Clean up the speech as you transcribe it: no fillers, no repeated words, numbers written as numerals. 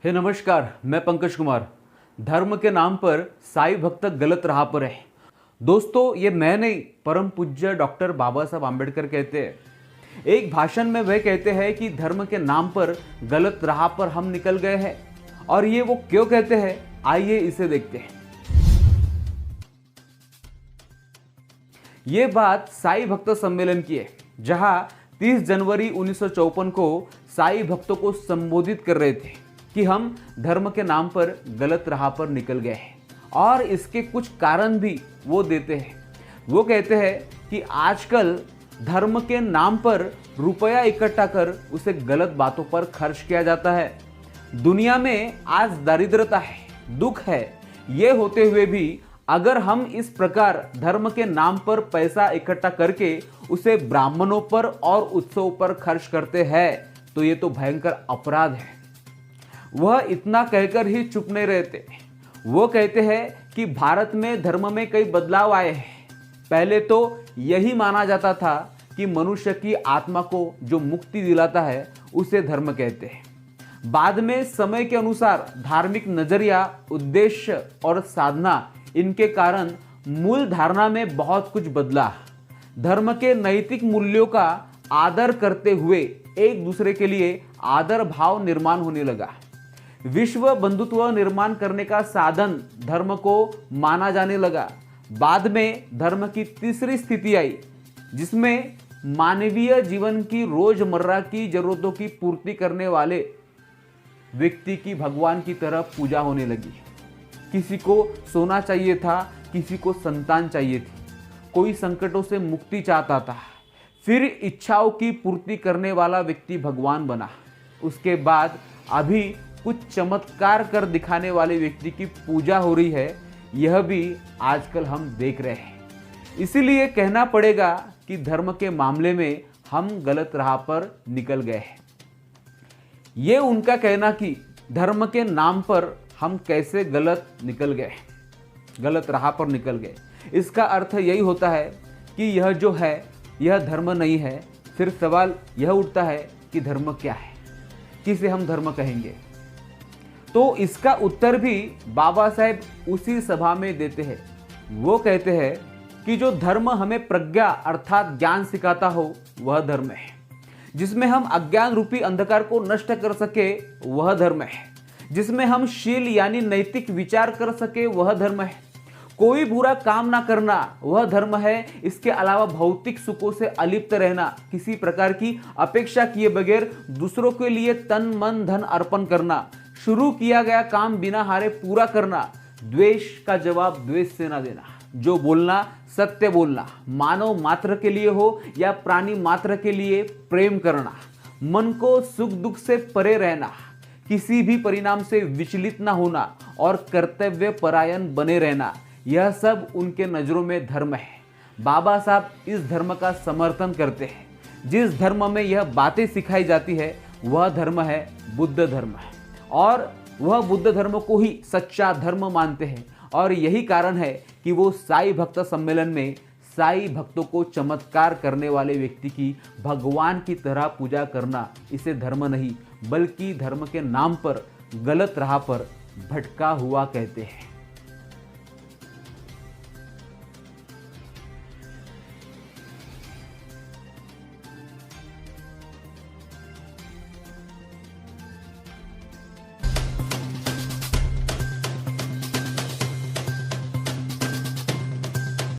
हे नमस्कार, मैं पंकज कुमार। धर्म के नाम पर साईं भक्त गलत राह पर है। दोस्तों, ये मैं नहीं, परम पूज्य डॉक्टर बाबा साहब आम्बेडकर कहते हैं। एक भाषण में वह कहते हैं कि धर्म के नाम पर गलत राह पर हम निकल गए हैं। और ये वो क्यों कहते हैं, आइए इसे देखते हैं। ये बात साईं भक्त सम्मेलन की है, जहां 30 जनवरी 1954 को साईं भक्तों को संबोधित कर रहे थे कि हम धर्म के नाम पर गलत राह पर निकल गए हैं। और इसके कुछ कारण भी वो देते हैं। वो कहते हैं कि आजकल धर्म के नाम पर रुपया इकट्ठा कर उसे गलत बातों पर खर्च किया जाता है। दुनिया में आज दरिद्रता है, दुख है। ये होते हुए भी अगर हम इस प्रकार धर्म के नाम पर पैसा इकट्ठा करके उसे ब्राह्मणों पर और उत्सवों पर खर्च करते हैं, तो ये तो भयंकर अपराध है। वह इतना कहकर ही चुप नहीं रहते। वो कहते हैं कि भारत में धर्म में कई बदलाव आए हैं। पहले तो यही माना जाता था कि मनुष्य की आत्मा को जो मुक्ति दिलाता है उसे धर्म कहते हैं। बाद में समय के अनुसार धार्मिक नजरिया, उद्देश्य और साधना, इनके कारण मूल धारणा में बहुत कुछ बदला। धर्म के नैतिक मूल्यों का आदर करते हुए एक दूसरे के लिए आदर भाव निर्माण होने लगा। विश्व बंधुत्व निर्माण करने का साधन धर्म को माना जाने लगा। बाद में धर्म की तीसरी स्थिति आई, जिसमें मानवीय जीवन की रोजमर्रा की जरूरतों की पूर्ति करने वाले व्यक्ति की भगवान की तरह पूजा होने लगी। किसी को सोना चाहिए था, किसी को संतान चाहिए थी, कोई संकटों से मुक्ति चाहता था। फिर इच्छाओं की पूर्ति करने वाला व्यक्ति भगवान बना। उसके बाद अभी कुछ चमत्कार कर दिखाने वाले व्यक्ति की पूजा हो रही है। यह भी आजकल हम देख रहे हैं। इसीलिए कहना पड़ेगा कि धर्म के मामले में हम गलत राह पर निकल गए हैं। ये उनका कहना कि धर्म के नाम पर हम कैसे गलत निकल गए, गलत राह पर निकल गए। इसका अर्थ यही होता है कि यह जो है यह धर्म नहीं है। फिर सवाल यह उठता है कि धर्म क्या है, किसे हम धर्म कहेंगे। तो इसका उत्तर भी बाबा साहेब उसी सभा में देते हैं। वो कहते हैं कि जो धर्म हमें प्रज्ञा अर्थात ज्ञान सिखाता हो वह धर्म है। जिसमें हम अज्ञान रूपी अंधकार को नष्ट कर सके वह धर्म है। जिसमें हम शील यानी नैतिक विचार कर सके वह धर्म है। कोई बुरा काम ना करना वह धर्म है। इसके अलावा भौतिक सुखों से अलिप्त रहना, किसी प्रकार की अपेक्षा किए बगैर दूसरों के लिए तन मन धन अर्पण करना, शुरू किया गया काम बिना हारे पूरा करना, द्वेष का जवाब द्वेष से ना देना, जो बोलना सत्य बोलना, मानव मात्र के लिए हो या प्राणी मात्र के लिए प्रेम करना, मन को सुख दुख से परे रहना, किसी भी परिणाम से विचलित ना होना और कर्तव्य परायण बने रहना, यह सब उनके नजरों में धर्म है। बाबा साहब इस धर्म का समर्थन करते हैं। जिस धर्म में यह बातें सिखाई जाती है वह धर्म है बुद्ध धर्म है। और वह बुद्ध धर्म को ही सच्चा धर्म मानते हैं। और यही कारण है कि वो साईं भक्त सम्मेलन में साईं भक्तों को चमत्कार करने वाले व्यक्ति की भगवान की तरह पूजा करना, इसे धर्म नहीं बल्कि धर्म के नाम पर गलत राह पर भटका हुआ कहते हैं।